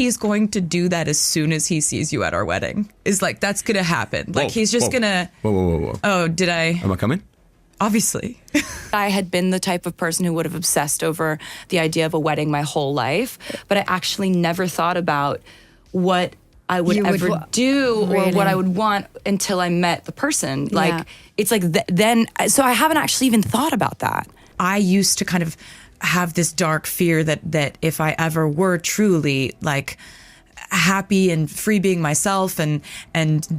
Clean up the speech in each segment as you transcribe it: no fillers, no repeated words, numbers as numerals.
he's going to do that as soon as he sees you at our wedding. Is like, that's going to happen. Like, he's just going to... Whoa. Oh, did I? Am I coming? Obviously. I had been the type of person who would have obsessed over the idea of a wedding my whole life, but I actually never thought about what I would ever do or what I would want until I met the person. Like, it's like then, so I haven't actually even thought about that. I used to kind of have this dark fear that if I ever were truly like happy and free being myself and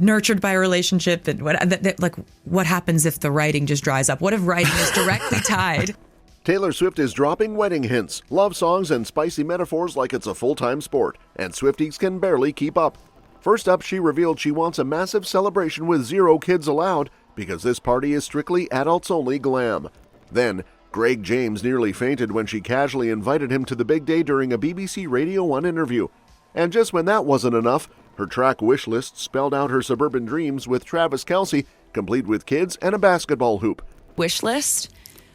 nurtured by a relationship and what happens if the writing just dries up? What if writing is directly tied? Taylor Swift is dropping wedding hints, love songs, and spicy metaphors like it's a full-time sport, and Swifties can barely keep up. First up, she revealed she wants a massive celebration with 0 kids allowed because this party is strictly adults-only glam. Then, Greg James nearly fainted when she casually invited him to the big day during a BBC Radio 1 interview. And just when that wasn't enough, her track wish list spelled out her suburban dreams with Travis Kelce, complete with kids and a basketball hoop. Wish list.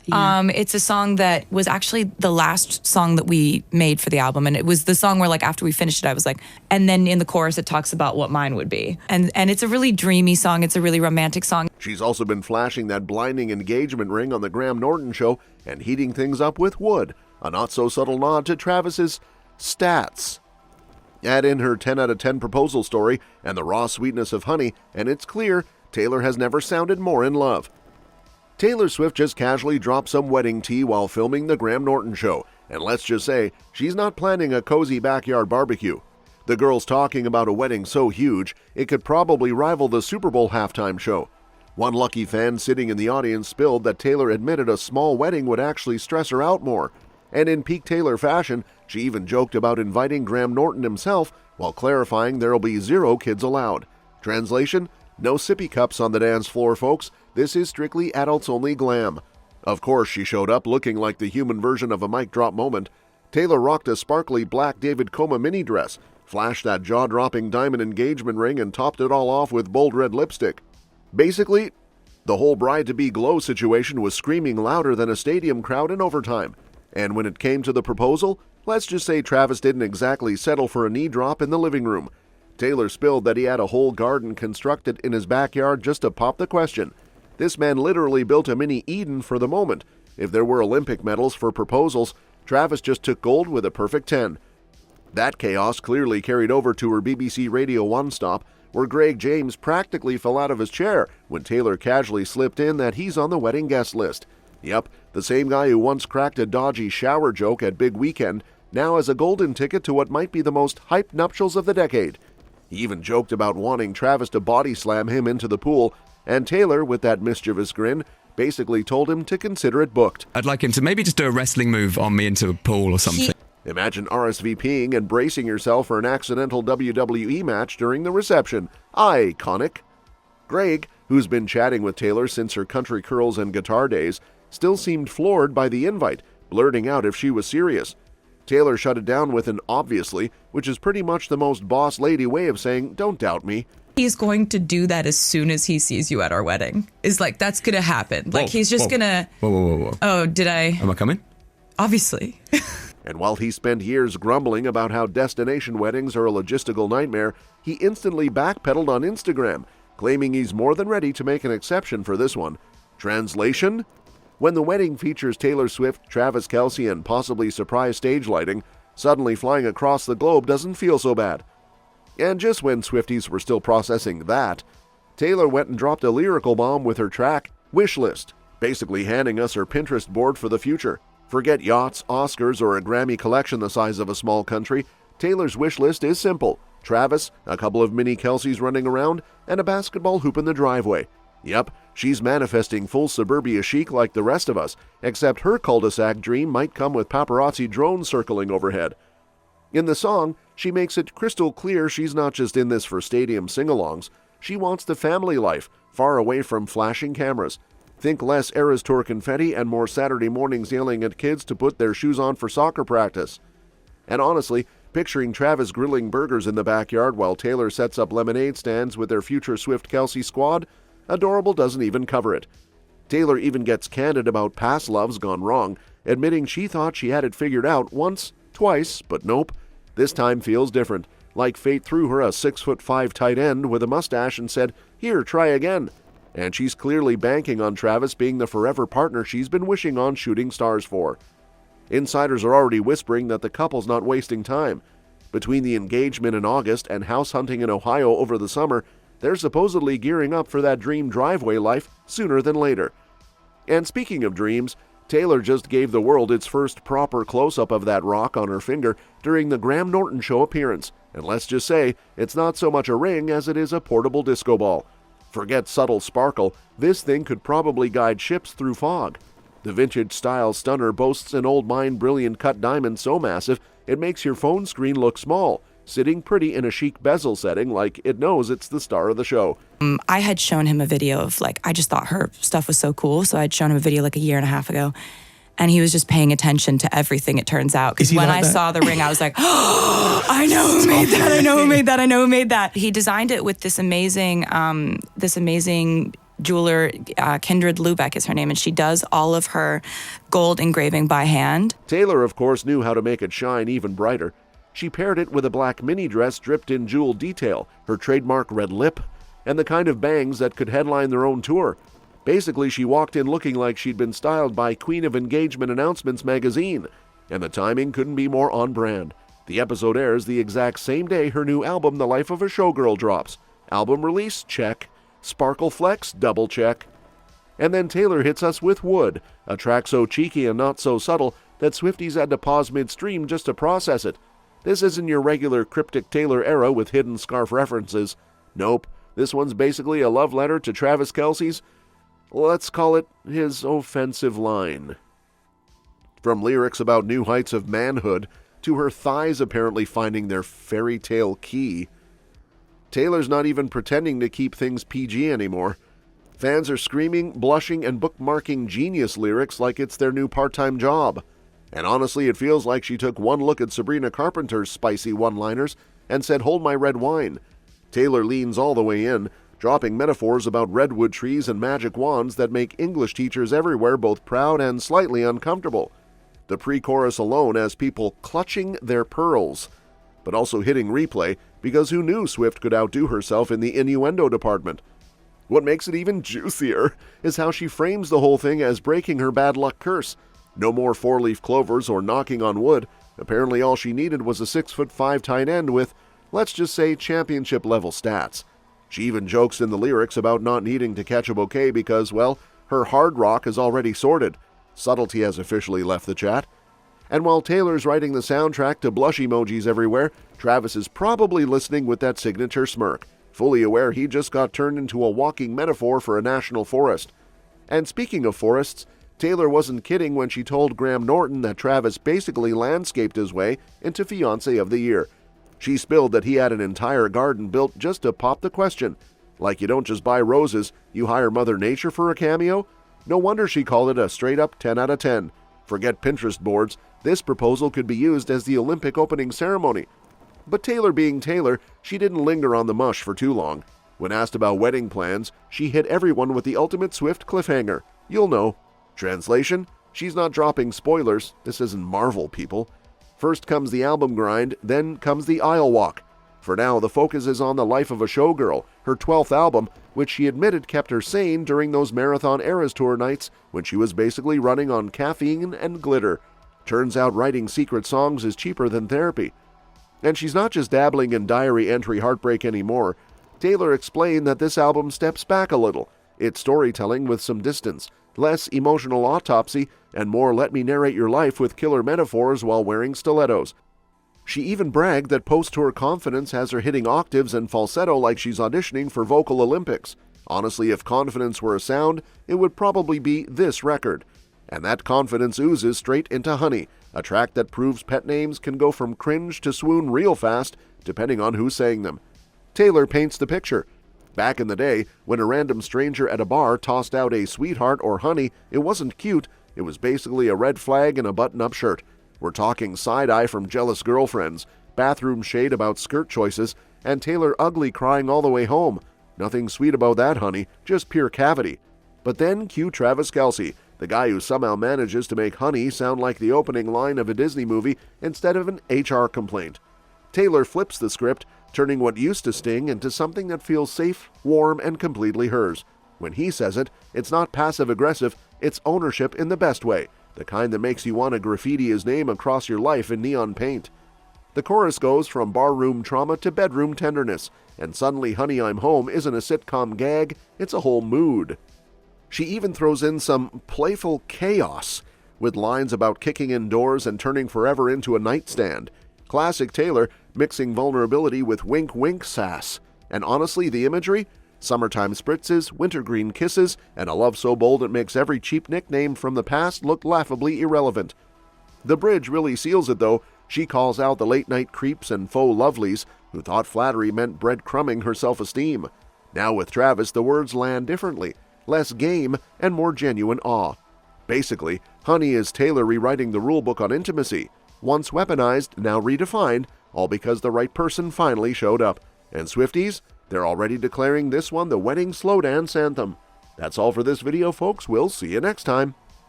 It's a song that was actually the last song that we made for the album. And it was the song where, like, after we finished it, I was like, and then in the chorus, it talks about what mine would be. And it's a really dreamy song. It's a really romantic song. She's also been flashing that blinding engagement ring on the Graham Norton Show and heating things up with wood, a not-so-subtle nod to Travis's stats. Add in her 10 out of 10 proposal story and the raw sweetness of honey, and it's clear Taylor has never sounded more in love. Taylor Swift just casually dropped some wedding tea while filming the Graham Norton Show, and let's just say, she's not planning a cozy backyard barbecue. The girl's talking about a wedding so huge, it could probably rival the Super Bowl halftime show. One lucky fan sitting in the audience spilled that Taylor admitted a small wedding would actually stress her out more. And in peak Taylor fashion, she even joked about inviting Graham Norton himself while clarifying there'll be 0 kids allowed. Translation: no sippy cups on the dance floor, folks. This is strictly adults-only glam. Of course, she showed up looking like the human version of a mic drop moment. Taylor rocked a sparkly black David Coma mini dress, flashed that jaw-dropping diamond engagement ring, and topped it all off with bold red lipstick. Basically, the whole bride-to-be glow situation was screaming louder than a stadium crowd in overtime. And when it came to the proposal, let's just say Travis didn't exactly settle for a knee drop in the living room. Taylor spilled that he had a whole garden constructed in his backyard just to pop the question. This man literally built a mini Eden for the moment. If there were Olympic medals for proposals, Travis just took gold with a perfect 10. That chaos clearly carried over to her BBC Radio 1 stop, where Greg James practically fell out of his chair when Taylor casually slipped in that he's on the wedding guest list. Yep, the same guy who once cracked a dodgy shower joke at Big Weekend now has a golden ticket to what might be the most hyped nuptials of the decade. He even joked about wanting Travis to body slam him into the pool, and Taylor, with that mischievous grin, basically told him to consider it booked. I'd like him to maybe just do a wrestling move on me into a pool or something. Imagine RSVPing and bracing yourself for an accidental WWE match during the reception. Iconic. Greg, who's been chatting with Taylor since her country curls and guitar days, still seemed floored by the invite, blurting out if she was serious. Taylor shut it down with an obviously, which is pretty much the most boss lady way of saying, don't doubt me. He's going to do that as soon as he sees you at our wedding. Is like, that's going to happen. Like, he's just going to... Whoa. Oh, did I? Am I coming? Obviously. And while he spent years grumbling about how destination weddings are a logistical nightmare, he instantly backpedaled on Instagram, claiming he's more than ready to make an exception for this one. Translation? When the wedding features Taylor Swift, Travis Kelce, and possibly surprise stage lighting, suddenly flying across the globe doesn't feel so bad. And just when Swifties were still processing that, Taylor went and dropped a lyrical bomb with her track, Wish List, basically handing us her Pinterest board for the future. Forget yachts, Oscars, or a Grammy collection the size of a small country. Taylor's wish list is simple. Travis, a couple of mini Kelces running around, and a basketball hoop in the driveway. Yep, she's manifesting full suburbia chic like the rest of us, except her cul-de-sac dream might come with paparazzi drones circling overhead. In the song, she makes it crystal clear she's not just in this for stadium sing-alongs. She wants the family life, far away from flashing cameras. Think less Eras Tour confetti and more Saturday mornings yelling at kids to put their shoes on for soccer practice. And honestly, picturing Travis grilling burgers in the backyard while Taylor sets up lemonade stands with their future Swift Kelce squad, adorable doesn't even cover it. Taylor even gets candid about past loves gone wrong, admitting she thought she had it figured out once, twice, but nope. This time feels different, like fate threw her a 6'5" tight end with a mustache and said, "Here, try again." And she's clearly banking on Travis being the forever partner she's been wishing on shooting stars for. Insiders are already whispering that the couple's not wasting time. Between the engagement in August and house hunting in Ohio over the summer, they're supposedly gearing up for that dream driveway life sooner than later. And speaking of dreams, Taylor just gave the world its first proper close-up of that rock on her finger during the Graham Norton Show appearance. And let's just say, it's not so much a ring as it is a portable disco ball. Forget subtle sparkle, this thing could probably guide ships through fog. The vintage-style stunner boasts an old mine brilliant cut diamond so massive it makes your phone screen look small, sitting pretty in a chic bezel setting like it knows it's the star of the show. I had shown him a video of, I just thought her stuff was so cool, so I'd shown him a video a year and a half ago, and he was just paying attention to everything, it turns out. Because when I saw the ring, I was like, oh, I know who made that, I know who made that, I know who made that. He designed it with this amazing jeweler, Kindred Lubeck is her name, and she does all of her gold engraving by hand. Taylor, of course, knew how to make it shine even brighter. She paired it with a black mini dress dripped in jewel detail, her trademark red lip, and the kind of bangs that could headline their own tour. Basically, she walked in looking like she'd been styled by Queen of Engagement Announcements magazine, and the timing couldn't be more on brand. The episode airs the exact same day her new album, The Life of a Showgirl, drops. Album release? Check. Sparkle flex? Double check. And then Taylor hits us with Wood, a track so cheeky and not so subtle that Swifties had to pause midstream just to process it. This isn't your regular cryptic Taylor era with hidden scarf references. Nope, this one's basically a love letter to Travis Kelce's, let's call it, his offensive line. From lyrics about new heights of manhood to her thighs apparently finding their fairy tale key, Taylor's not even pretending to keep things PG anymore. Fans are screaming, blushing, and bookmarking genius lyrics like it's their new part-time job. And honestly, it feels like she took one look at Sabrina Carpenter's spicy one-liners and said, "Hold my red wine." Taylor leans all the way in, dropping metaphors about redwood trees and magic wands that make English teachers everywhere both proud and slightly uncomfortable. The pre-chorus alone has people clutching their pearls, but also hitting replay because who knew Swift could outdo herself in the innuendo department? What makes it even juicier is how she frames the whole thing as breaking her bad luck curse. No more four-leaf clovers or knocking on wood. Apparently all she needed was a 6'5" tight end with, let's just say, championship-level stats. She even jokes in the lyrics about not needing to catch a bouquet because, well, her hard rock is already sorted. Subtlety has officially left the chat. And while Taylor's writing the soundtrack to blush emojis everywhere, Travis is probably listening with that signature smirk, fully aware he just got turned into a walking metaphor for a national forest. And speaking of forests, Taylor wasn't kidding when she told Graham Norton that Travis basically landscaped his way into Fiancé of the Year. She spilled that he had an entire garden built just to pop the question. Like you don't just buy roses, you hire Mother Nature for a cameo? No wonder she called it a straight-up 10 out of 10. Forget Pinterest boards, this proposal could be used as the Olympic opening ceremony. But Taylor being Taylor, she didn't linger on the mush for too long. When asked about wedding plans, she hit everyone with the ultimate Swift cliffhanger. You'll know. Translation? She's not dropping spoilers. This isn't Marvel, people. First comes the album grind, then comes the aisle walk. For now, the focus is on The Life of a Showgirl, her 12th album, which she admitted kept her sane during those Marathon Eras tour nights when she was basically running on caffeine and glitter. Turns out writing secret songs is cheaper than therapy. And she's not just dabbling in diary entry heartbreak anymore. Taylor explained that this album steps back a little. It's storytelling with some distance, less emotional autopsy, and more let me narrate your life with killer metaphors while wearing stilettos. She even bragged that post-tour confidence has her hitting octaves and falsetto like she's auditioning for Vocal Olympics. Honestly, if confidence were a sound, it would probably be this record. And that confidence oozes straight into Honey, a track that proves pet names can go from cringe to swoon real fast, depending on who's saying them. Taylor paints the picture. Back in the day, when a random stranger at a bar tossed out a sweetheart or honey, it wasn't cute, it was basically a red flag and a button-up shirt. We're talking side-eye from jealous girlfriends, bathroom shade about skirt choices, and Taylor ugly crying all the way home. Nothing sweet about that, honey, just pure cavity. But then cue Travis Kelce, the guy who somehow manages to make Honey sound like the opening line of a Disney movie instead of an HR complaint. Taylor flips the script, turning what used to sting into something that feels safe, warm, and completely hers. When he says it, it's not passive-aggressive, it's ownership in the best way, the kind that makes you want to graffiti his name across your life in neon paint. The chorus goes from barroom trauma to bedroom tenderness, and suddenly Honey, I'm Home isn't a sitcom gag, it's a whole mood. She even throws in some playful chaos, with lines about kicking in doors and turning forever into a nightstand. Classic Taylor, mixing vulnerability with wink-wink sass. And honestly, the imagery? Summertime spritzes, wintergreen kisses, and a love so bold it makes every cheap nickname from the past look laughably irrelevant. The bridge really seals it, though. She calls out the late-night creeps and faux lovelies who thought flattery meant breadcrumbing her self-esteem. Now with Travis, the words land differently, less game and more genuine awe. Basically, Honey is Taylor rewriting the rulebook on intimacy. Once weaponized, now redefined, all because the right person finally showed up. And Swifties, they're already declaring this one the wedding slow dance anthem. That's all for this video, folks. We'll see you next time.